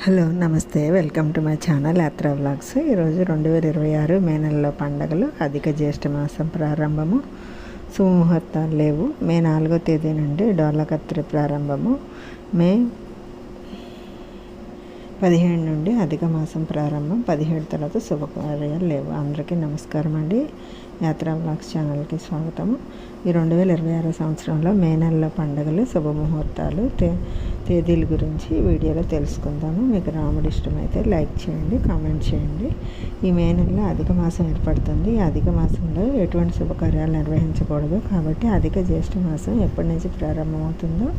Hello నమస్తే, welcome to my channel Yatra vlogs. ఈరోజు 2026 మే నెలలో పండగలు, అధిక జ్యేష్ఠ మాసం ప్రారంభము, సుముహూర్తాలు లేవు. మే 4వ తేదీ నుండి డోలా కత్రి ప్రారంభము, మే 17 నుండి అధిక మాసం ప్రారంభం, 17 తర్వాత శుభకార్యాలు లేవు. అందరికీ నమస్కారం అండి. యాత్రా వ్లాగ్స్ ఛానల్కి స్వాగతము. ఈ 2026 సంవత్సరంలో మే నెలలో పండుగలు, శుభముహూర్తాలు, తేదీల గురించి వీడియోలో తెలుసుకుందాము. మీకు రాముడు ఇష్టమైతే లైక్ చేయండి, కామెంట్ చేయండి. ఈ మే నెలలో అధిక మాసం ఏర్పడుతుంది. ఈ అధిక మాసంలో ఎటువంటి శుభకార్యాలు నిర్వహించకూడదు. కాబట్టి అధిక జ్యేష్ఠ మాసం ఎప్పటి నుంచి ప్రారంభమవుతుందో,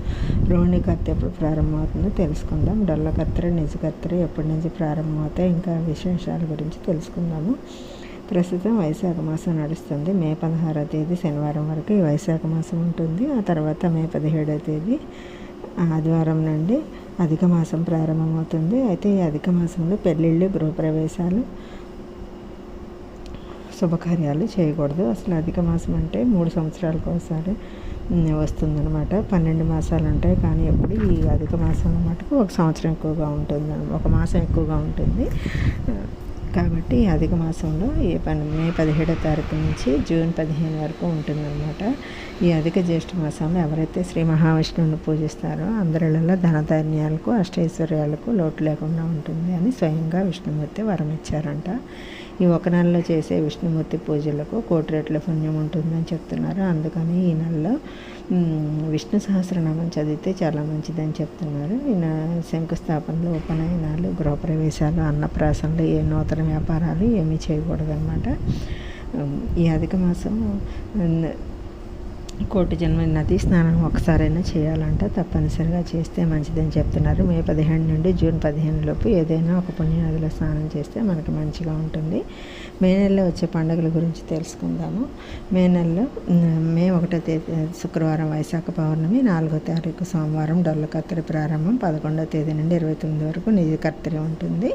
రోహిణి కత్తి ఎప్పుడు ప్రారంభమవుతుందో తెలుసుకుందాం. డొల్ల కత్తిరి, నిజ కత్తిరి ఎప్పటి నుంచి ప్రారంభమవుతాయి, ఇంకా విశేషాల గురించి తెలుసుకుందాము. ప్రస్తుతం వైశాఖ మాసం నడుస్తుంది. మే 16వ తేదీ శనివారం వరకు ఈ వైశాఖ మాసం ఉంటుంది. ఆ తర్వాత మే 17వ తేదీ ఆదివారం నుండి అధిక మాసం ప్రారంభమవుతుంది. అయితే ఈ అధిక మాసంలో పెళ్ళిళ్ళు, గృహప్రవేశాలు, శుభకార్యాలు చేయకూడదు. అసలు అధిక మాసం అంటే 3 సంవత్సరాలకు ఒకసారి వస్తుందన్నమాట. 12 మాసాలు ఉంటాయి, కానీ ఎప్పుడు ఈ అధిక మాసం మటుకు ఒక సంవత్సరం ఎక్కువగా ఉంటుంది, ఒక మాసం ఎక్కువగా ఉంటుంది. కాబట్టి అధిక మాసంలో మే 17వ తారీఖు నుంచి జూన్ 15 వరకు ఉంటుందన్నమాట. ఈ అధిక జ్యేష్ఠ మాసంలో ఎవరైతే శ్రీ మహావిష్ణువుని పూజిస్తారో అందరిలో ధనధాన్యాలకు, అష్టైశ్వర్యాలకు లోటు లేకుండా ఉంటుంది అని స్వయంగా విష్ణుమూర్తి వరం ఇచ్చారంట. ఈ ఒక నెలలో చేసే విష్ణుమూర్తి పూజలకు 1 కోటి రెట్ల పుణ్యం ఉంటుందని చెప్తున్నారు. అందుకని ఈ నెలలో విష్ణు సహస్రనామం చదివితే చాలా మంచిదని చెప్తున్నారు. ఈయన శంకుస్థాపనలు, ఉపనయనాలు, గృహప్రవేశాలు, అన్నప్రాసనలు, ఏ నూతన వ్యాపారాలు ఏమీ చేయకూడదు అన్నమాట. ఈ అధిక మాసం కోటి జన్మ నదీ స్నానం ఒకసారైనా చేయాలంట. తప్పనిసరిగా చేస్తే మంచిదని చెప్తున్నారు. మే 17 నుండి జూన్ 15 లోపు ఏదైనా ఒక పుణ్యనదిలో స్నానం చేస్తే మనకి మంచిగా ఉంటుంది. మే నెలలో వచ్చే పండుగల గురించి తెలుసుకుందాము. మే నెలలో మే 1వ తేదీ శుక్రవారం వైశాఖ పౌర్ణమి, 4వ తారీఖు సోమవారం డొల్ల కత్తిరి ప్రారంభం, 11వ తేదీ నుండి 29 వరకు నిజ కత్తిరి ఉంటుంది.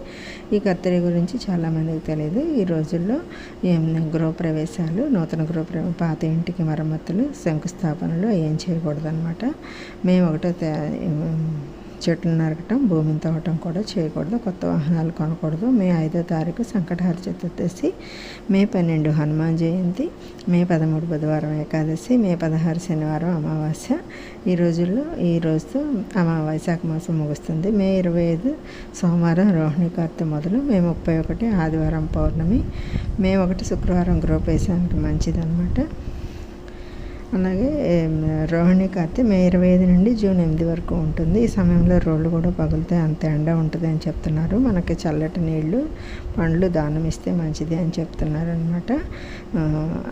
ఈ కత్తిరి గురించి చాలామందికి తెలియదు. ఈ రోజుల్లో గృహప్రవేశాలు, నూతన పాత ఇంటికి మరమ్మతులు, శంకుస్థాపనలు ఏం చేయకూడదు అనమాట. మే 1వ చెట్లు నరకటం, భూమిని తవ్వటం కూడా చేయకూడదు. కొత్త వాహనాలు కొనకూడదు. మే 5వ తారీఖు సంకటహర చతుర్దశి, మే 12 హనుమాన్ జయంతి, మే 13 బుధవారం ఏకాదశి, మే 16 శనివారం అమావాస్య. ఈ రోజుతో వైశాఖ మాసం ముగుస్తుంది. మే 25 సోమవారం రోహిణి కార్తె మొదలు, మే 31 ఆదివారం పౌర్ణమి, మే 1 శుక్రవారం గృహప్రవేశానికి మంచిదన్నమాట. అలాగే రోహిణి కార్తె మే 25 నుండి జూన్ 8 వరకు ఉంటుంది. ఈ సమయంలో రోడ్లు కూడా పగులుతాయి, అంత ఎండ ఉంటుంది అని చెప్తున్నారు. మనకి చల్లటి నీళ్లు, పండ్లు దానం ఇస్తే మంచిది అని చెప్తున్నారు అనమాట.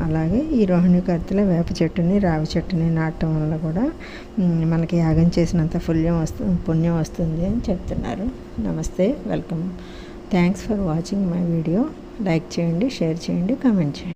అలాగే ఈ రోహిణి కార్తెలో వేప చెట్టుని, రావి చెట్టుని నాటడం వల్ల కూడా మనకి యాగం చేసినంత పుణ్యం వస్తుంది అని చెప్తున్నారు. నమస్తే, welcome. Thanks for watching my video. Like చేయండి, షేర్ చేయండి, కామెంట్ చేయండి.